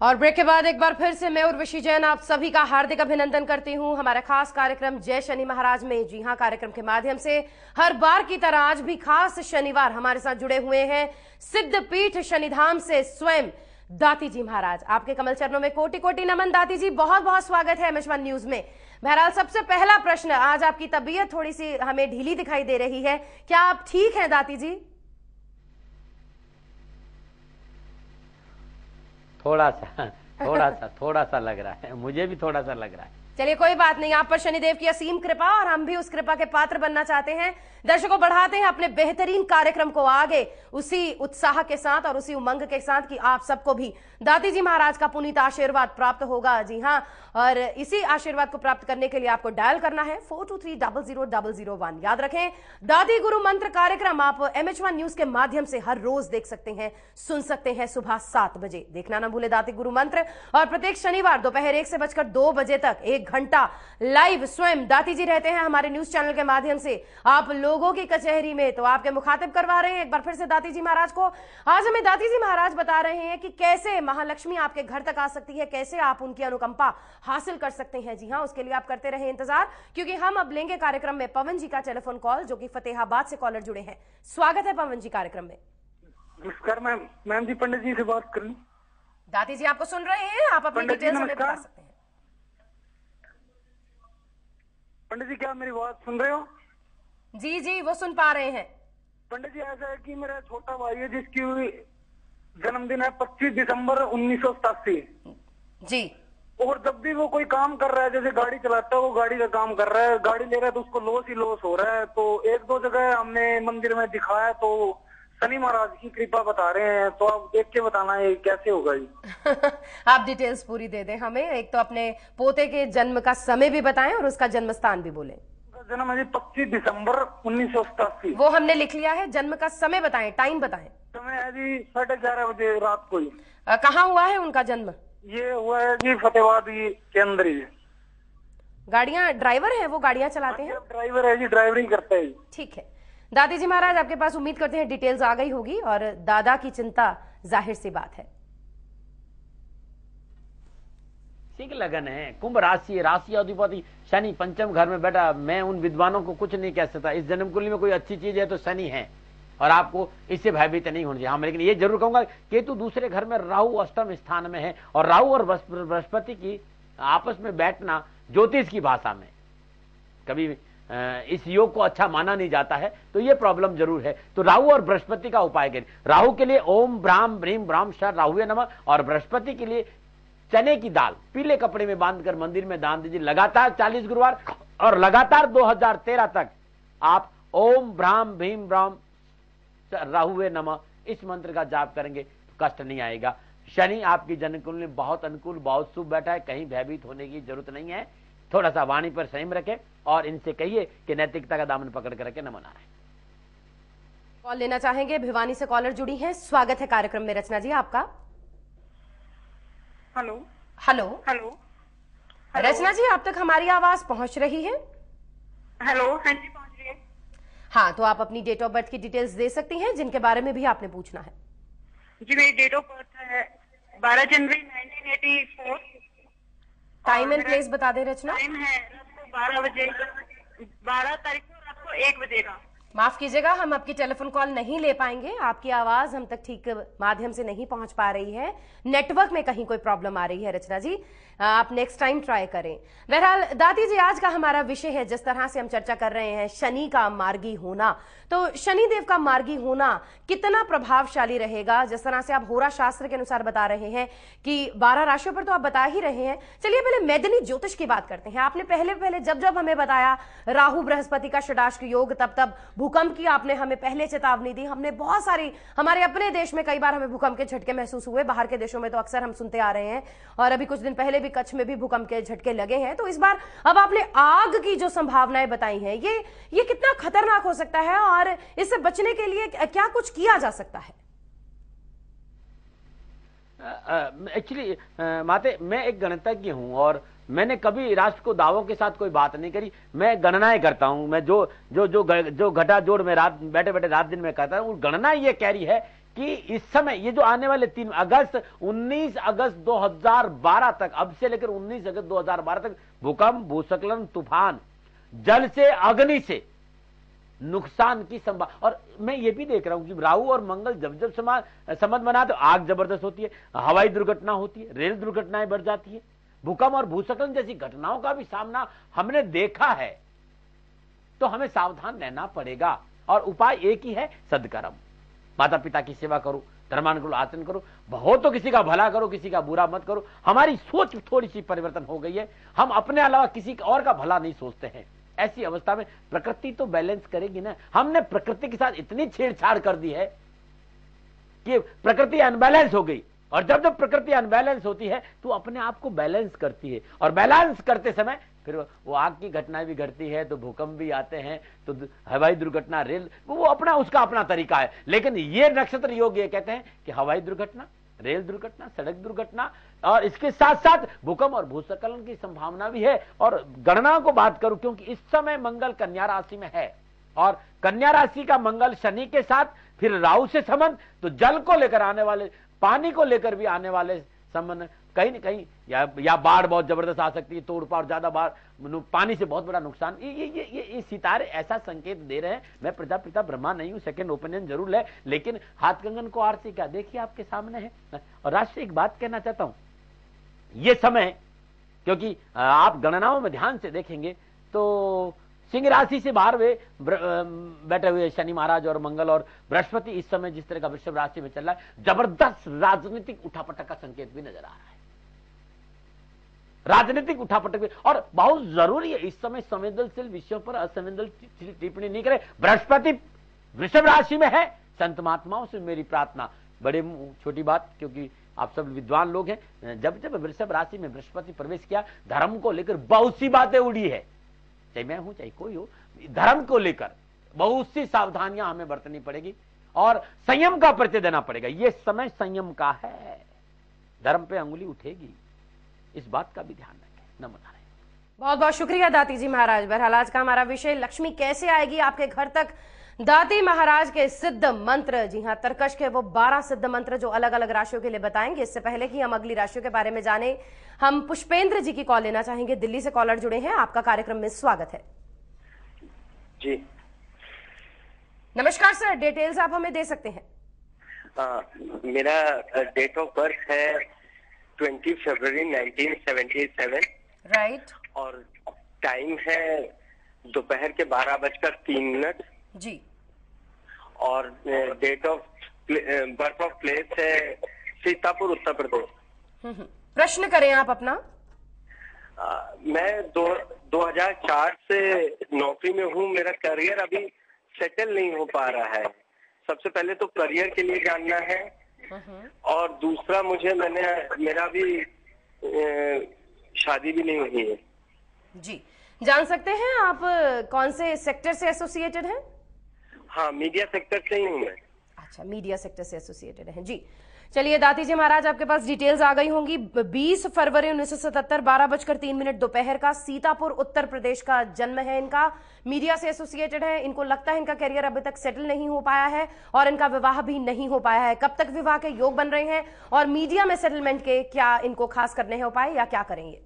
और ब्रेक के बाद एक बार फिर से मैं उर्वशी जैन आप सभी का हार्दिक अभिनंदन करती हूं हमारे खास कार्यक्रम जय शनि महाराज में। जी हां, कार्यक्रम के माध्यम से हर बार की तरह आज भी खास शनिवार हमारे साथ जुड़े हुए हैं सिद्धपीठ शनिधाम से स्वयं दाती जी महाराज। आपके कमल चरणों में कोटि कोटि नमन। दाती जी, बहुत बहुत स्वागत है एमएच1 न्यूज में। बहरहाल सबसे पहला प्रश्न, आज आपकी तबीयत थोड़ी सी हमें ढीली दिखाई दे रही है, क्या आप ठीक हैं दाती जी? थोड़ा सा लग रहा है, मुझे भी थोड़ा सा लग रहा है। चलिए कोई बात नहीं, आप पर शनिदेव की असीम कृपा और हम भी उस कृपा के पात्र बनना चाहते हैं। दर्शकों, बढ़ाते हैं अपने बेहतरीन कार्यक्रम को आगे उसी उत्साह के साथ और उसी उमंग के साथ कि आप सबको भी दाती जी महाराज का पुनीत आशीर्वाद प्राप्त होगा। जी हां, और इसी आशीर्वाद को प्राप्त करने के लिए आपको डायल करना है 42300001। याद रखें, दादी गुरु मंत्र कार्यक्रम आप एमएच1 न्यूज के माध्यम से हर रोज देख सकते हैं, सुन सकते हैं। सुबह 7 बजे देखना ना भूले दादी गुरु मंत्र, और प्रत्येक शनिवार दोपहर 1 से बजकर 2 बजे तक 1 घंटा लाइव स्वयं दाती जी रहते हैं हमारे न्यूज चैनल के माध्यम से आप लोगों की कचहरी में। तो आपके मुखातिब करवा रहे हैं एक बार फिर से दाती जी महाराज को। आज हमें दाती जी महाराज बता रहे हैं कि कैसे महालक्ष्मी आपके घर तक आ सकती है, कैसे आप उनकी अनुकंपा हासिल कर सकते हैं। जी हां, उसके लिए आप करते रहे इंतजार, क्योंकि हम अब लेंगे कार्यक्रम में पवन जी का टेलीफोन कॉल, जो कि फतेहाबाद से कॉलर जुड़े हैं। स्वागत है पवन जी कार्यक्रम में। नमस्कार मैम जी, पंडित जी से बात कर लूं? दाती जी आपको सुन रहे हैं, आप अपनी डिटेल्स हमें बता सकते हैं। पंडित जी, क्या मेरी बात सुन रहे हो? जी जी, वो सुन पा रहे हैं। पंडित जी, ऐसा है कि मेरा छोटा भाई है जिसकी जन्मदिन है 25 दिसंबर 1987 जी। और जब भी वो कोई काम कर रहा है, जैसे गाड़ी चलाता है, वो गाड़ी का काम कर रहा है, गाड़ी ले रहा है, तो उसको लॉस ही लॉस हो रहा है। तो 1-2 जगह हमने मंदिर में दिखाया, तो शनि महाराज की कृपा बता रहे हैं, तो आप देख के बताना है कैसे होगा जी। आप डिटेल्स पूरी दे दें हमें। एक तो अपने पोते के जन्म का समय भी बताएं और उसका जन्म स्थान भी बोलें। जन्म है 25 दिसंबर 1987। वो हमने लिख लिया है, जन्म का समय बताएं, टाइम बताएं। समय है जी 11:30 बजे रात को ही। कहाँ हुआ है उनका जन्म? ये हुआ है जी फतेहाबाद के अंदर ही। गाड़ियां, ड्राइवर है वो, गाड़ियां चलाते हैं? ड्राइवर है जी, ड्राइवरिंग करता है। ठीक है दादी जी महाराज, आपके पास उम्मीद करते हैं डिटेल्स आ गई होगी, और दादा की चिंता जाहिर सी बात है। सिंह लगन है, कुंभ राशि, राशि अधिपति शनि पंचम घर में बैठा। मैं उन विद्वानों को कुछ नहीं कह सकता। इस जन्म कुंडली में कोई अच्छी चीज है तो शनि है, और आपको इससे भयभीत नहीं होना चाहिए। हाँ, लेकिन ये जरूर कहूंगा, केतु दूसरे घर में, राहु अष्टम स्थान में है, और राहु और बृहस्पति की आपस में बैठना ज्योतिष की भाषा में कभी इस योग को अच्छा माना नहीं जाता है, तो ये प्रॉब्लम जरूर है। तो राहु और बृहस्पति का उपाय करें। राहु के लिए ओम ब्राह्म ब्रीम ब्राह्म शर राहुवे नमः, और बृहस्पति के लिए चने की दाल पीले कपड़े में बांधकर मंदिर में दान दीजिए लगातार 40 गुरुवार, और लगातार 2013 तक आप ओम ब्राह्म भीम ब्राह्म राहुवे नमः इस मंत्र का जाप करेंगे तो कष्ट नहीं आएगा। शनि आपकी जन्म कुंडली में बहुत अनुकूल, बहुत शुभ बैठा है, कहीं भयभीत होने की जरूरत नहीं है। थोड़ा सा वाणी पर संयम रखें और इनसे कहिए कि नैतिकता का दामन पकड़ कर रखे। नमन नारायण। कॉल लेना चाहेंगे, भिवानी से कॉलर जुड़ी हैं। स्वागत है कार्यक्रम में रचना जी आपका। हेलो हेलो हेलो रचना जी, आप तक हमारी आवाज पहुंच रही है? हेलो, हाँ जी पहुंच रही है। हाँ, तो आप अपनी डेट ऑफ बर्थ की डिटेल्स दे सकती हैं, जिनके बारे में भी आपने पूछना है। जी, मेरी डेट ऑफ बर्थ है 12 जनवरी 1984। टाइम एंड प्लेस बता दें रचना। टाइम है रात को 12 बजे, 12 तारीख को रात को 1 बजे का। माफ कीजिएगा, हम आपकी टेलीफोन कॉल नहीं ले पाएंगे, आपकी आवाज हम तक ठीक माध्यम से नहीं पहुंच पा रही है, नेटवर्क में कहीं कोई प्रॉब्लम आ रही है रचना जी, आप नेक्स्ट टाइम ट्राई करें। बहरहाल दादी जी, आज का हमारा विषय है, जिस तरह से हम चर्चा कर रहे हैं शनि का मार्गी होना, तो शनिदेव का मार्गी होना कितना प्रभावशाली रहेगा। जिस तरह से आप होरा शास्त्र के अनुसार बता रहे हैं कि 12 राशियों पर तो आप बता ही रहे हैं। चलिए पहले मैदनी ज्योतिष की बात करते हैं। आपने पहले जब हमें बताया राहु बृहस्पति का षडाष्टक योग, तब भूकंप की आपने हमें पहले चेतावनी दी। हमने बहुत सारी, हमारे अपने देश में कई बार हमें भूकंप के झटके महसूस हुए, बाहर के देशों में तो अक्सर हम सुनते आ रहे हैं, और अभी कुछ दिन पहले भी कच्छ में भी भूकंप के झटके लगे हैं। तो इस बार अब आपने आग की जो संभावनाएं बताई हैं, ये कितना खतरनाक हो सकता है, और इससे बचने के लिए क्या कुछ किया जा सकता है? एक्चुअली माते, मैं एक गणितज्ञ हूं और मैंने कभी राष्ट्र को दावों के साथ कोई बात नहीं करी। मैं गणनाएं करता हूं। मैं जो घटा जोड़ में बैठे बैठे रात दिन में करता हूं, गणना ये कह रही है कि इस समय ये जो आने वाले 19 अगस्त 2012 तक, अब से लेकर 19 अगस्त 2012 तक भूकंप, भूस्खलन, तूफान, जल से, अग्नि से नुकसान की संभावना। और मैं ये भी देख रहा हूं कि राहु और मंगल जब जब संबंध बना तो आग जबरदस्त होती है, हवाई दुर्घटना होती है, रेल दुर्घटनाएं बढ़ जाती है, भूकंप और भूस्खलन जैसी घटनाओं का भी सामना हमने देखा है। तो हमें सावधान रहना पड़ेगा और उपाय एक ही है, सद्कर्म। माता पिता की सेवा करो, धर्मानुकूल आचरण करो, बहुत तो किसी का भला करो, किसी का बुरा मत करो। हमारी सोच थोड़ी सी परिवर्तन हो गई है, हम अपने अलावा किसी और का भला नहीं सोचते हैं। ऐसी अवस्था में प्रकृति तो बैलेंस करेगी ना। हमने प्रकृति के साथ इतनी छेड़छाड़ कर दी है कि प्रकृति अनबैलेंस हो गई, और जब जब प्रकृति अनबैलेंस होती है तो अपने आप को बैलेंस करती है, और बैलेंस करते समय फिर वो आग की घटनाएं भी घटती है, तो भूकंप भी आते हैं, तो हवाई दुर्घटना, रेल, वो अपना उसका अपना तरीका है। लेकिन ये नक्षत्र योग ये कहते हैं कि हवाई दुर्घटना, रेल दुर्घटना, सड़क दुर्घटना, और इसके साथ साथ भूकंप और भूस्खलन की संभावना भी है। और गणना को बात करूं, क्योंकि इस समय मंगल कन्या राशि में है, और कन्या राशि का मंगल शनि के साथ, फिर राहु से संबंध, तो जल को लेकर आने वाले, पानी को लेकर भी आने वाले संबंध कहीं न कहीं या बाढ़ बहुत जबरदस्त आ सकती है, तोड़फाड़, ज्यादा बाढ़, पानी से बहुत बड़ा नुकसान। ये सितारे ऐसा संकेत दे रहे हैं। मैं प्रजापिता ब्रह्मा नहीं हूं, सेकंड ओपिनियन जरूर है, लेकिन हाथ कंगन को आरती क्या, देखिए आपके सामने है। और राष्ट्र एक बात कहना चाहता हूं, ये समय, क्योंकि आप गणनाओं में ध्यान से देखेंगे तो सिंह राशि से बाहर वे बैठे हुए शनि महाराज और मंगल और बृहस्पति इस समय जिस तरह का वृषभ राशि में चल रहा है, जबरदस्त राजनीतिक उठापटक का संकेत भी नजर आ रहा है। राजनीतिक उठापटक भी, और बहुत जरूरी है इस समय संवेदनशील विषयों पर असंवेदनशील टिप्पणी नहीं करे। बृहस्पति वृषभ राशि में है। संत महात्माओं से मेरी प्रार्थना, बड़े छोटी बात, क्योंकि आप सब विद्वान लोग हैं, जब जब वृषभ राशि में बृहस्पति प्रवेश किया, धर्म को लेकर बहुत सी बातें उड़ी है, चाहे मैं हूं चाहे कोई हो, धर्म को लेकर बहुत सी सावधानियां हमें बरतनी पड़ेगी और संयम का परिचय देना पड़ेगा। यह समय संयम का है, धर्म पे अंगुली उठेगी, इस बात का भी ध्यान रखें। नमस्कार। बहुत बहुत शुक्रिया दाती जी महाराज। बहरहाल आज का हमारा विषय, लक्ष्मी कैसे आएगी आपके घर तक, दाती महाराज के सिद्ध मंत्र। जी हां, तर्कश के वो 12 सिद्ध मंत्र जो अलग अलग राशियों के लिए बताएंगे। इससे पहले कि हम अगली राशियों के बारे में जाने, हम पुष्पेंद्र जी की कॉल लेना चाहेंगे। दिल्ली से कॉलर जुड़े हैं, आपका कार्यक्रम में स्वागत है जी। नमस्कार सर, डिटेल्स आप हमें दे सकते हैं? मेरा डेट ऑफ बर्थ है 20 फरवरी 1977। राइट। और टाइम है दोपहर के 12:03 जी। और date of birth of place है सीतापुर, उत्तर प्रदेश। प्रश्न करें आप अपना। मैं 2004 से नौकरी में हूँ। मेरा करियर अभी सेटल नहीं हो पा रहा है। सबसे पहले तो करियर के लिए जानना है, और दूसरा मेरा भी शादी भी नहीं हुई है। जी, जान सकते हैं आप कौन से सेक्टर से एसोसिएटेड हैं? हाँ, मीडिया सेक्टर से ही हूँ मैं। अच्छा, मीडिया सेक्टर से एसोसिएटेड हैं। जी, चलिए दाती जी महाराज, आपके पास डिटेल्स आ गई होंगी। 20 फरवरी 1977 12:03 दोपहर का, सीतापुर उत्तर प्रदेश का जन्म है इनका। मीडिया से एसोसिएटेड है। इनको लगता है इनका करियर अभी तक सेटल नहीं हो पाया है और इनका विवाह भी नहीं हो पाया है। कब तक विवाह के योग बन रहे हैं और मीडिया में सेटलमेंट के क्या इनको खास करने हैं उपाय, या क्या करेंगे?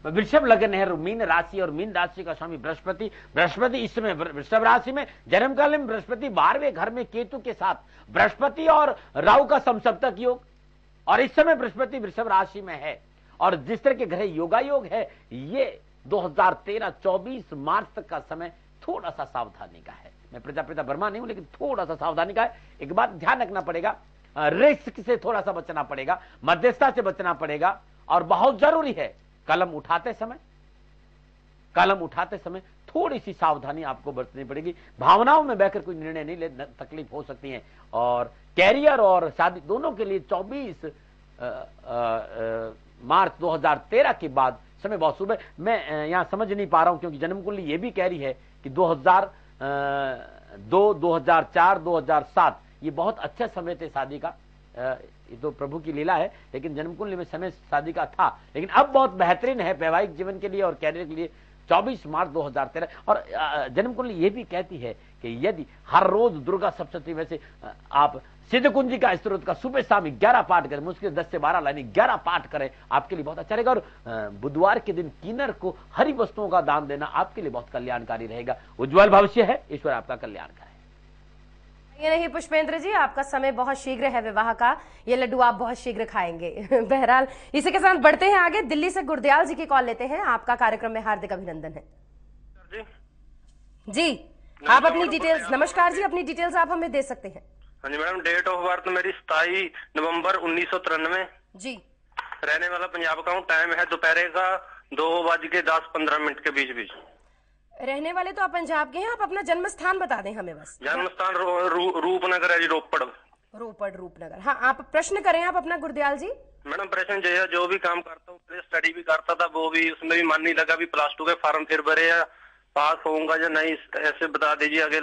वृषभ लग्न है, मीन राशि, और मीन राशि का स्वामी बृहस्पति। बृहस्पति इस समय वृषभ राशि में, जन्म काल में बृहस्पति 12वें घर में केतु के साथ, बृहस्पति और राहु का समसप्तक योग, और इस समय बृहस्पति वृषभ राशि में है। और जिस तरह के ग्रह योगा योग है, ये 2013-24 मार्च तक का समय थोड़ा सा सावधानी का है। मैं प्रजापिता ब्रह्मा नहीं हूं, लेकिन थोड़ा सा सावधानी का है। एक बात ध्यान रखना पड़ेगा, रिस्क से थोड़ा सा बचना पड़ेगा, मध्यस्थता से बचना पड़ेगा, और बहुत जरूरी है कलम उठाते समय थोड़ी सी सावधानी आपको बरतनी पड़ेगी। भावनाओं में बहकर कोई निर्णय नहीं ले, तकलीफ हो सकती है। और कैरियर और शादी दोनों के लिए 24 मार्च 2013 के बाद समय बहुत शुभ है। मैं यहां समझ नहीं पा रहा हूं, क्योंकि जन्म कुंडली ये भी कह रही है कि 2002, 2004, 2007 ये बहुत अच्छा समय थे शादी का। ये तो प्रभु की लीला है, लेकिन जन्म कुंडली में समय शादी का था, लेकिन अब बहुत बेहतरीन है वैवाहिक जीवन के लिए और कैरियर के लिए। 24 मार्च 2013। और जन्म कुंडली ये भी कहती है कि यदि हर रोज दुर्गा सप्तशती में से आप सिद्ध कुंजी का स्त्रोत का सुबह शाम 11 पाठ करें, मुश्किल 10 से 12 लाइन 11 पाठ करें, आपके लिए बहुत अच्छा रहेगा। और बुधवार के दिन किन्नर को हरी वस्तुओं का दान देना आपके लिए बहुत कल्याणकारी रहेगा। उज्जवल भविष्य है, ईश्वर आपका कल्याण करे। ये नहीं पुष्पेंद्र जी, आपका समय बहुत शीघ्र है विवाह का, ये लड्डू आप बहुत शीघ्र खाएंगे। बहरहाल इसी के साथ बढ़ते हैं आगे। दिल्ली से गुरदयाल जी की कॉल लेते हैं। आपका कार्यक्रम में हार्दिक अभिनंदन है जी। आप अपनी डिटेल्स, नमस्कार जी, अपनी डिटेल्स आप हमें दे सकते हैं? हाँ जी मैडम, डेट ऑफ बर्थ मेरी 27 नवंबर 1993 जी। रहने वाला पंजाब का हूँ। टाइम है दोपहर का 2:10-15 के बीच बीच। रहने वाले तो आप पंजाब के हैं, आप अपना जन्म स्थान बता दें हमें बस। जन्म स्थान रूपनगर है जी, रूपनगर। हाँ, आप प्रश्न करें आप अपना गुरदयाल जी। मैडम प्रश्न जो भी काम करता हूँ, स्टडी भी करता था, वो भी उसमें भी मन नहीं लगा। भी +2 के फॉर्म फिर भरे, या पास होऊंगा या नहीं, ऐसे बता दीजिए आगे।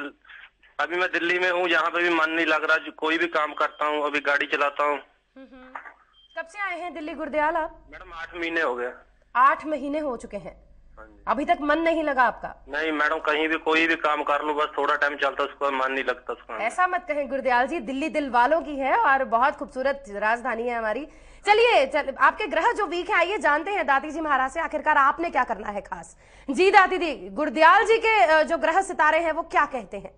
अभी मैं दिल्ली में हूँ, यहाँ पे भी मन नहीं लग रहा। कोई भी काम करता हूँ, अभी गाड़ी चलाता हूँ। कब से आए हैं दिल्ली गुरदयाल आप? मैडम 8 महीने हो गए। 8 महीने हो चुके हैं, अभी तक मन नहीं लगा आपका? नहीं मैडम, कहीं भी कोई भी काम कर लो, बस थोड़ा टाइम चलता उसको मन नहीं लगता उसका। ऐसा मत कहें गुरदयाल जी, दिल्ली दिल वालों की है और बहुत खूबसूरत राजधानी है हमारी। चलिए आपके ग्रह जो वीक है, आइए जानते हैं दाती जी महाराज से आखिरकार आपने क्या करना है खास। जी दाती दी, गुरदयाल जी के जो ग्रह सितारे हैं वो क्या कहते हैं?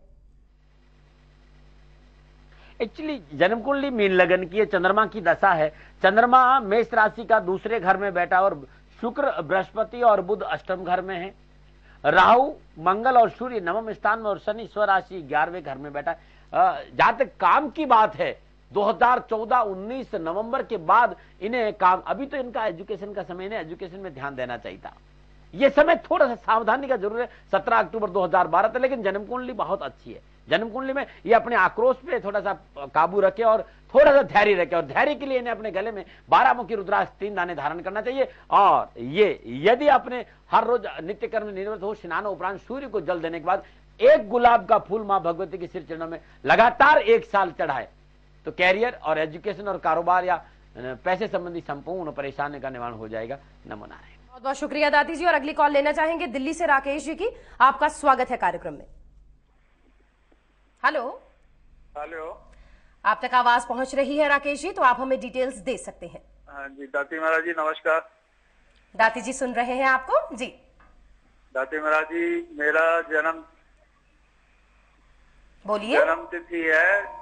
एक्चुअली जन्म कुंडली मीन लगन की है, चंद्रमा की दशा है। चंद्रमा मेष राशि का दूसरे घर में बैठा और शुक्र, बृहस्पति और बुध अष्टम घर में है। राहु, मंगल और सूर्य नवम स्थान में और शनि स्वराशि 11वें घर में बैठा। जहां तक काम की बात है, 2014-19 नवंबर के बाद इन्हें काम, अभी तो इनका एजुकेशन का समय, इन्हें एजुकेशन में ध्यान देना चाहिए था। यह समय थोड़ा सा सावधानी का जरूर है। 17 अक्टूबर 2012 तक, लेकिन जन्म कुंडली बहुत अच्छी है। जन्म कुंडली में ये अपने आक्रोश पे थोड़ा सा काबू रखे और थोड़ा सा धैर्य रखे, और धैर्य के लिए इन्हें अपने गले में 12 मुखी रुद्राक्ष 3 दाने धारण करना चाहिए। और ये यदि अपने हर रोज नित्य कर्म में निरत हो, स्नान उपरांत सूर्य को जल देने के बाद एक गुलाब का फूल मां भगवती के सिर चरणों में लगातार 1 साल चढ़ाए, तो कैरियर और एजुकेशन और कारोबार या पैसे संबंधी संपूर्ण परेशानी का निवारण हो जाएगा। नमो नारायण। बहुत बहुत शुक्रिया दाती जी। और अगली कॉल लेना चाहेंगे दिल्ली से राकेश जी की। आपका स्वागत है कार्यक्रम में। हेलो आप तक आवाज पहुंच रही है राकेश जी, तो आप हमें डिटेल्स दे सकते हैं? हाँ जी दाती महाराज जी नमस्कार। दाती जी सुन रहे हैं आपको जी। दाती महाराज जी, मेरा बोलिए। जन्म तिथि है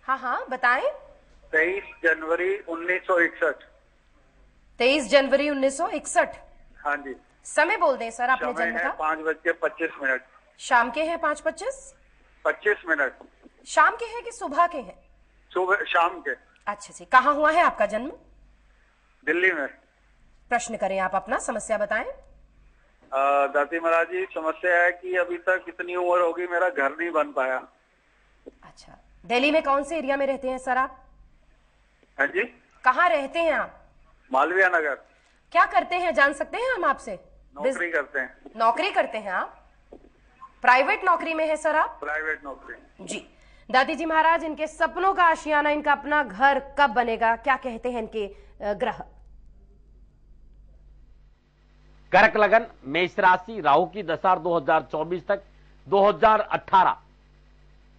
हाँ बताएं। 23 जनवरी 1961। 23 जनवरी 1961। हाँ जी। समय बोल दें सर अपने समय जन्म है का। 5:25। शाम के हैं 5:25? 25 शाम के हैं कि सुबह के हैं? सुबह शाम के। अच्छा जी, कहाँ हुआ है आपका जन्म? दिल्ली में। प्रश्न करें आप अपना, समस्या बताएं। दाती महाराज जी, समस्या है कि अभी तक इतनी उम्र होगी, मेरा घर नहीं बन पाया। अच्छा, दिल्ली में कौन से एरिया में रहते हैं सर आप? हाँ जी। कहाँ रहते हैं आप? मालवीय नगर। क्या करते हैं जान सकते हैं हम आपसे? नौकरी करते हैं। नौकरी करते हैं आप? प्राइवेट नौकरी में है सर आप? प्राइवेट नौकरी जी। दादी जी महाराज, इनके सपनों का आशियाना, इनका अपना घर कब बनेगा, क्या कहते हैं इनके ग्रह? कर्क लगन, मेष राशि, राहु की दशा 2024 तक 2018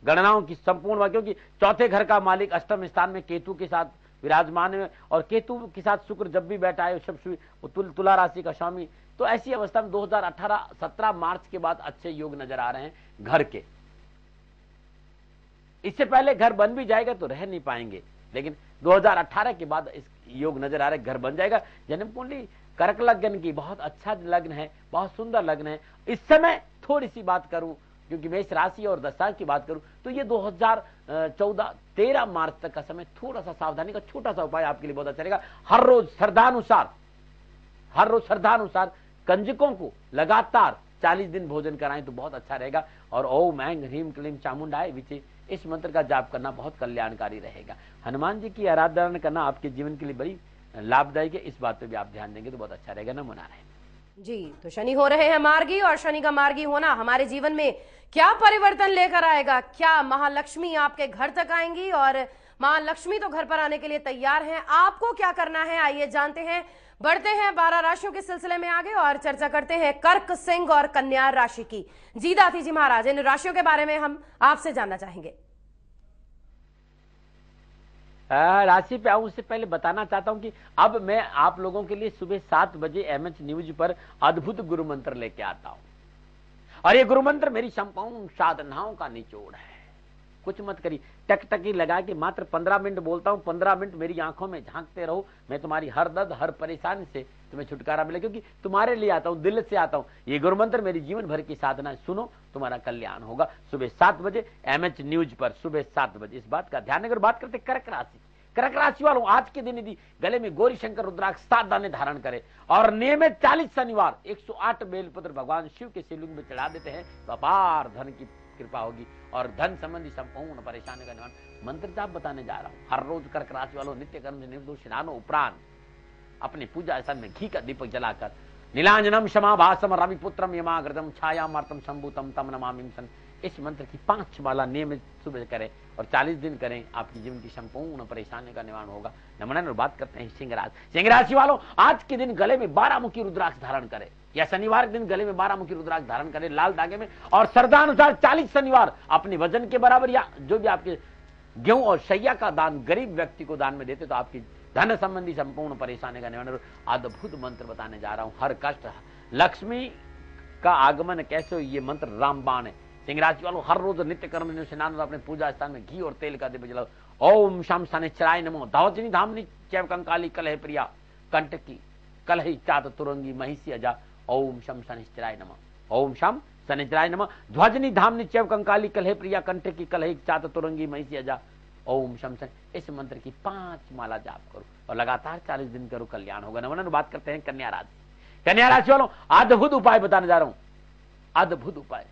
गणनाओं की संपूर्ण, क्योंकि चौथे घर का मालिक अष्टम स्थान में केतु के साथ विराजमान है और केतु के साथ शुक्र जब भी बैठा है तुला राशि का स्वामी, तो ऐसी अवस्था में 2018 17 मार्च के बाद अच्छे योग नजर आ रहे हैं घर के। इससे पहले घर बन भी जाएगा तो रह नहीं पाएंगे, लेकिन 2018 के बाद इस योग नजर आ रहा है घर बन जाएगा। जन्म कुंडली कर्क लग्न की बहुत अच्छा लग्न है, बहुत सुंदर लग्न है। इस समय थोड़ी सी बात करूं, क्योंकि मेष राशि और दशा की बात करूं तो ये 2014-13 मार्च तक का समय थोड़ा सा सावधानी का छोटा सा उपाय आपके लिए बहुत अच्छा रहेगा। हर रोज श्रद्धानुसार कंजकों को लगातार 40 दिन भोजन कराएं तो बहुत अच्छा रहेगा। और ओम ऐं ह्रीं क्लीं चामुंडाय विचे, इस मंत्र का जाप करना बहुत कल्याणकारी रहेगा। हनुमान जी की आराधना करना आपके जीवन के लिए बड़ी लाभदायक है, इस बात पे भी आप ध्यान देंगे तो बहुत अच्छा रहेगा। नमो नारायण। जी, तो शनि हो रहे हैं मार्गी, और शनि का मार्गी होना हमारे जीवन में क्या परिवर्तन लेकर आएगा? क्या महालक्ष्मी आपके घर तक आएंगी? और महालक्ष्मी तो घर पर आने के लिए तैयार हैं, आपको क्या करना है आइए जानते हैं। बढ़ते हैं 12 राशियों के सिलसिले में आगे और चर्चा करते हैं कर्क, सिंह और कन्या राशि की। जी दाती जी महाराज, इन राशियों के बारे में हम आपसे जानना चाहेंगे। राशि पे आऊं उससे पहले बताना चाहता हूं कि अब मैं आप लोगों के लिए सुबह 7 बजे MH न्यूज पर अद्भुत गुरु मंत्र लेके आता हूं, और ये गुरु मंत्र मेरी संपूर्ण साधनाओं का निचोड़ है। कुछ मत करिए, टकटकी लगा के मात्र 15 मिनट बोलता हूं, 15 मिनट मेरी आंखों में झांकते रहो। मैं तुम्हारी हर दर्द, हर परेशानी से तुम्हें छुटकारा मिले, क्योंकि तुम्हारे लिए आता हूं, दिल से आता हूं। ये गुरु मंत्र मेरी जीवन भर की साधना, सुनो तुम्हारा कल्याण होगा। सुबह 7 बजे MH न्यूज पर, सुबह 7 बजे। इस बात का ध्यान। अगर बात करते कर्क राशि, कर्क राशि वालों, आज के दिन यदि गले में गौरी शंकर रुद्राक्ष 7 दाने धारण करे और नियमित 40 शनिवार 108 बेलपत्र भगवान शिव के शिवलिंग में चढ़ा देते हैं तो अपार धन की कृपा होगी और धन संबंधी संपूर्ण परेशानी का निवारण। मंत्र जाप बताने जा रहा हूं। हर रोज कर्क राशि वालों नित्य कर्म से निर्दोष स्नानो उपरांत अपने पूजा स्थान में घी का दीपक जलाकर नीलांजनम क्षमाभासम रविपुत्रम यमाग्रतम छायामार्तम संभूतम तम नमामि सन, इस मंत्र की 5 माला नियमित सुबह करें और 40 दिन करें। आपकी जीवन की संपूर्ण परेशानी का निवारण होगा। नमन। और बात करते हैं सिंह राशि। सिंह राशि वालों, आज के दिन गले में 12 मुखी रुद्राक्ष धारण करें, या शनिवार के दिन गले में 12 मुखी रुद्राक्ष धारण करें लाल धागे में, और श्रद्धानुसार 40 शनिवार अपने वजन के बराबर या जो भी आपके गेहूं और शैया का दान गरीब व्यक्ति को दान में देते तो आपकी धन संबंधी संपूर्ण परेशानी का निवारण। अद्भुत मंत्र बताने जा रहा हूं। हर कष्ट, लक्ष्मी का आगमन कैसे हो, ये मंत्र रामबाण है। सिंह राशि वालों, हर रोज नित्य कर्म स्नान अपने पूजा स्थान में घी और तेल का दीपक जलाओ। ओम शम शनिश्चराय नमो, धावचिनी धामनी चैव कंकाली कलह प्रिया कंटकी कलहि चात तुरंगी महिषी अजा। ओम शम शनिश्चराय नमः, ओम शम शनिश्चराय नमः, ध्वजनी धामनी चैव कंकाली कलह प्रिया कंटकी कलहि चात तुरंगी महिषी अजा। ओम शम शन। इस मंत्र की 5 माला जाप करो और लगातार 40 दिन करो, कल्याण होगा। नमन। बात करते हैं कन्या राशि। कन्या राशि वालों, अद्भुत उपाय बताने जा रहा हूं। अद्भुत उपाय,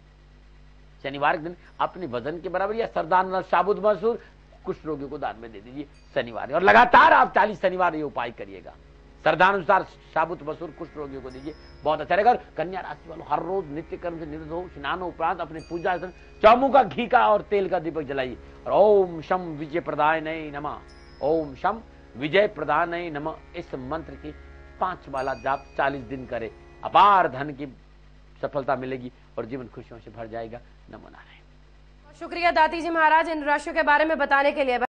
शनिवार के दिन अपने वजन के बराबर या सरदार साबुत मसूर कुछ रोगियों को दान में दे दीजिए शनिवार, और लगातार आप 40 शनिवार ये उपाय करिएगा। श्रद्धानुसार साबुत मसूर कुछ रोगियों को दीजिए, बहुत अच्छा रहेगा। कन्या राशि वालों, हर रोज नित्य कर्म से निर्दोष स्नान उपरांत अपने पूजा चौमुखा घी का और तेल का दीपक जलाइए। और ओम शम विजय प्रदायने नमः, ओम शम विजय प्रदायने नमः, इस मंत्र की 5 माला जाप 40 दिन करे, अपार धन की सफलता मिलेगी और जीवन खुशियों से भर जाएगा। नमो नारायण। शुक्रिया दाती जी महाराज इन राशियों के बारे में बताने के लिए।